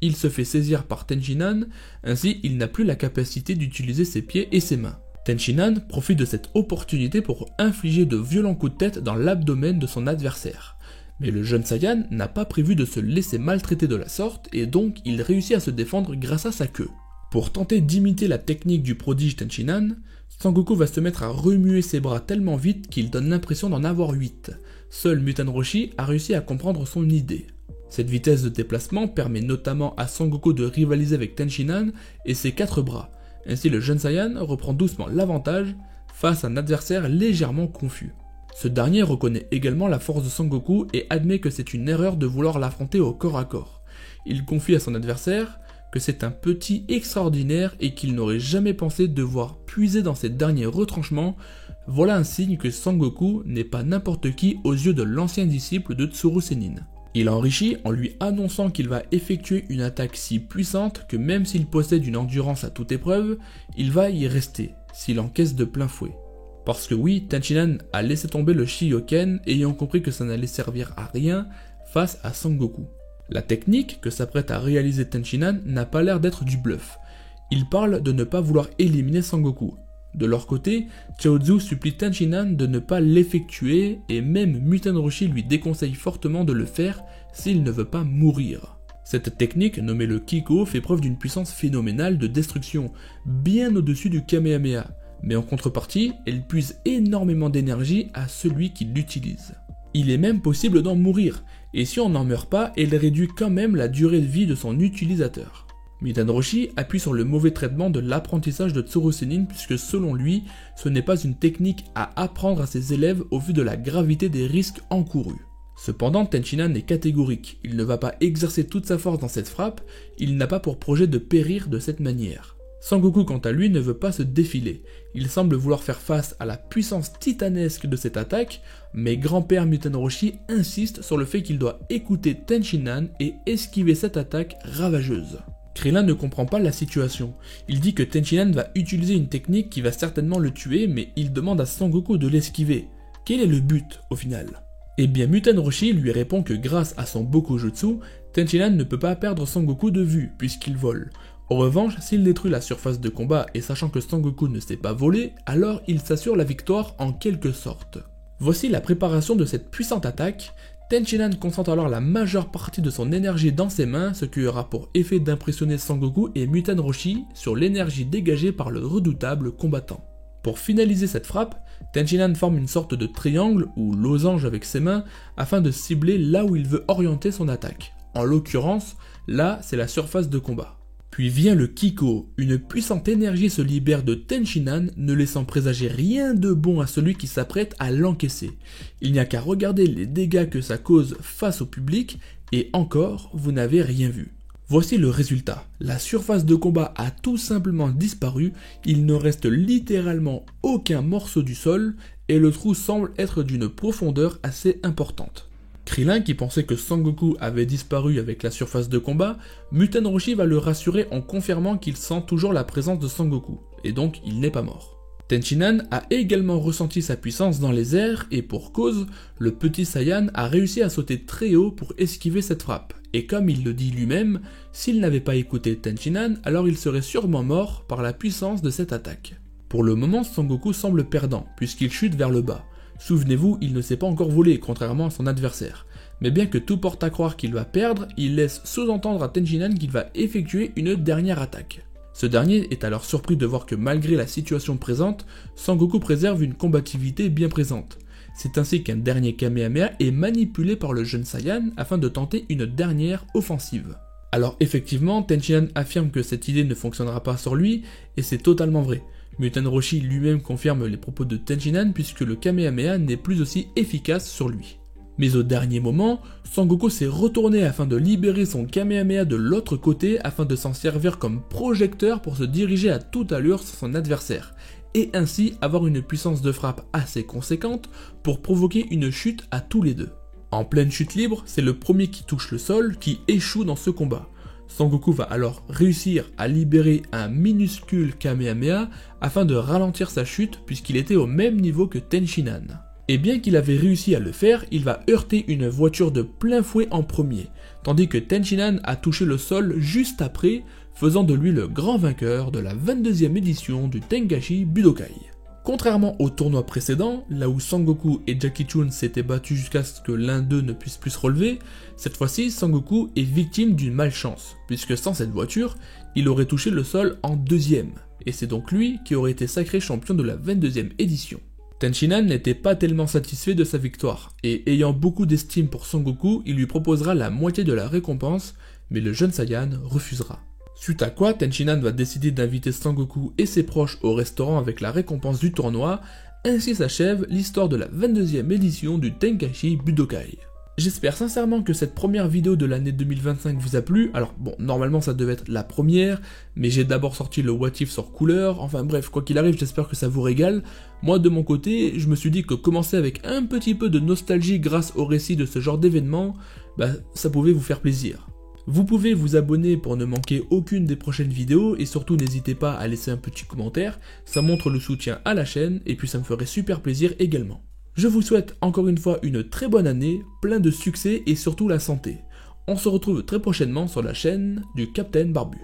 Il se fait saisir par Tenshinhan, ainsi il n'a plus la capacité d'utiliser ses pieds et ses mains. Tenshinhan profite de cette opportunité pour infliger de violents coups de tête dans l'abdomen de son adversaire. Mais le jeune Saiyan n'a pas prévu de se laisser maltraiter de la sorte et donc il réussit à se défendre grâce à sa queue. Pour tenter d'imiter la technique du prodige Tenshinhan, Sangoku va se mettre à remuer ses bras tellement vite qu'il donne l'impression d'en avoir 8. Seul Muten Roshi a réussi à comprendre son idée. Cette vitesse de déplacement permet notamment à Sangoku de rivaliser avec Tenshinhan et ses 4 bras. Ainsi le jeune Saiyan reprend doucement l'avantage face à un adversaire légèrement confus. Ce dernier reconnaît également la force de Sangoku et admet que c'est une erreur de vouloir l'affronter au corps à corps. Il confie à son adversaire que c'est un petit extraordinaire et qu'il n'aurait jamais pensé devoir puiser dans ses derniers retranchements. Voilà un signe que Sangoku n'est pas n'importe qui aux yeux de l'ancien disciple de Tsuru Senin. Il enrichit en lui annonçant qu'il va effectuer une attaque si puissante que même s'il possède une endurance à toute épreuve, il va y rester, s'il encaisse de plein fouet. Parce que oui, Tenshinhan a laissé tomber le Shioken, ayant compris que ça n'allait servir à rien face à Sangoku. La technique que s'apprête à réaliser Tenshinhan n'a pas l'air d'être du bluff. Il parle de ne pas vouloir éliminer Sangoku. De leur côté, Chihozu supplie Tenshinhan de ne pas l'effectuer et même Muten Roshi lui déconseille fortement de le faire s'il ne veut pas mourir. Cette technique, nommée le Kiko, fait preuve d'une puissance phénoménale de destruction, bien au-dessus du Kamehameha, mais en contrepartie, elle puise énormément d'énergie à celui qui l'utilise. Il est même possible d'en mourir, et si on n'en meurt pas, elle réduit quand même la durée de vie de son utilisateur. Muten Roshi appuie sur le mauvais traitement de l'apprentissage de Tsuru Senin puisque selon lui, ce n'est pas une technique à apprendre à ses élèves au vu de la gravité des risques encourus. Cependant, Tenshinhan est catégorique, il ne va pas exercer toute sa force dans cette frappe, il n'a pas pour projet de périr de cette manière. Sangoku quant à lui ne veut pas se défiler, il semble vouloir faire face à la puissance titanesque de cette attaque, mais grand-père Muten Roshi insiste sur le fait qu'il doit écouter Tenshinhan et esquiver cette attaque ravageuse. Krillin ne comprend pas la situation, il dit que Tenshinhan va utiliser une technique qui va certainement le tuer, mais il demande à Sangoku de l'esquiver. Quel est le but au final ? Eh bien Muten Roshi lui répond que grâce à son Bokujutsu, Tenshinhan ne peut pas perdre Sangoku de vue puisqu'il vole. En revanche, s'il détruit la surface de combat et sachant que Sangoku ne sait pas voler, alors il s'assure la victoire en quelque sorte. Voici la préparation de cette puissante attaque. Tenshinhan concentre alors la majeure partie de son énergie dans ses mains, ce qui aura pour effet d'impressionner Sangoku et Muten Roshi sur l'énergie dégagée par le redoutable combattant. Pour finaliser cette frappe, Tenshinhan forme une sorte de triangle ou losange avec ses mains afin de cibler là où il veut orienter son attaque. En l'occurrence, là c'est la surface de combat. Puis vient le Kiko, une puissante énergie se libère de Tenshinhan, ne laissant présager rien de bon à celui qui s'apprête à l'encaisser. Il n'y a qu'à regarder les dégâts que ça cause face au public, et encore, vous n'avez rien vu. Voici le résultat. La surface de combat a tout simplement disparu, il ne reste littéralement aucun morceau du sol, et le trou semble être d'une profondeur assez importante. Krillin, qui pensait que Sangoku avait disparu avec la surface de combat, Muten Roshi va le rassurer en confirmant qu'il sent toujours la présence de Sangoku, et donc il n'est pas mort. Tenchinan a également ressenti sa puissance dans les airs et pour cause, le petit Saiyan a réussi à sauter très haut pour esquiver cette frappe. Et comme il le dit lui-même, s'il n'avait pas écouté Tenchinan, alors il serait sûrement mort par la puissance de cette attaque. Pour le moment, Son Goku semble perdant, puisqu'il chute vers le bas. Souvenez-vous, il ne s'est pas encore volé, contrairement à son adversaire. Mais bien que tout porte à croire qu'il va perdre, il laisse sous-entendre à Tenchinan qu'il va effectuer une dernière attaque. Ce dernier est alors surpris de voir que malgré la situation présente, Son Goku préserve une combativité bien présente. C'est ainsi qu'un dernier Kamehameha est manipulé par le jeune Saiyan afin de tenter une dernière offensive. Alors effectivement, Tenchinan affirme que cette idée ne fonctionnera pas sur lui, et c'est totalement vrai. Muten Roshi lui-même confirme les propos de Tenchinan puisque le Kamehameha n'est plus aussi efficace sur lui. Mais au dernier moment, Son Goku s'est retourné afin de libérer son Kamehameha de l'autre côté afin de s'en servir comme projecteur pour se diriger à toute allure sur son adversaire, et ainsi avoir une puissance de frappe assez conséquente pour provoquer une chute à tous les deux. En pleine chute libre, c'est le premier qui touche le sol qui échoue dans ce combat. Son Goku va alors réussir à libérer un minuscule Kamehameha afin de ralentir sa chute puisqu'il était au même niveau que Tenchinan. Et bien qu'il avait réussi à le faire, il va heurter une voiture de plein fouet en premier, tandis que Tenchinan a touché le sol juste après, faisant de lui le grand vainqueur de la 22e édition du Tenkaichi Budokai. Contrairement au tournoi précédent, là où Son Goku et Jackie Chun s'étaient battus jusqu'à ce que l'un d'eux ne puisse plus se relever, cette fois-ci Son Goku est victime d'une malchance, puisque sans cette voiture, il aurait touché le sol en deuxième, et c'est donc lui qui aurait été sacré champion de la 22e édition. Tenchinan n'était pas tellement satisfait de sa victoire, et ayant beaucoup d'estime pour Son Goku, il lui proposera la moitié de la récompense, mais le jeune Saiyan refusera. Suite à quoi, Tenchinan va décider d'inviter Son Goku et ses proches au restaurant avec la récompense du tournoi, ainsi s'achève l'histoire de la 22e édition du Tenkaichi Budokai. J'espère sincèrement que cette première vidéo de l'année 2025 vous a plu. Alors bon, normalement ça devait être la première, mais j'ai d'abord sorti le What If sur couleur, enfin bref, quoi qu'il arrive, j'espère que ça vous régale. Moi de mon côté, je me suis dit que commencer avec un petit peu de nostalgie grâce au récit de ce genre d'événement, ça pouvait vous faire plaisir. Vous pouvez vous abonner pour ne manquer aucune des prochaines vidéos et surtout n'hésitez pas à laisser un petit commentaire, ça montre le soutien à la chaîne et puis ça me ferait super plaisir également. Je vous souhaite encore une fois une très bonne année, plein de succès et surtout la santé. On se retrouve très prochainement sur la chaîne du Captain Barbu.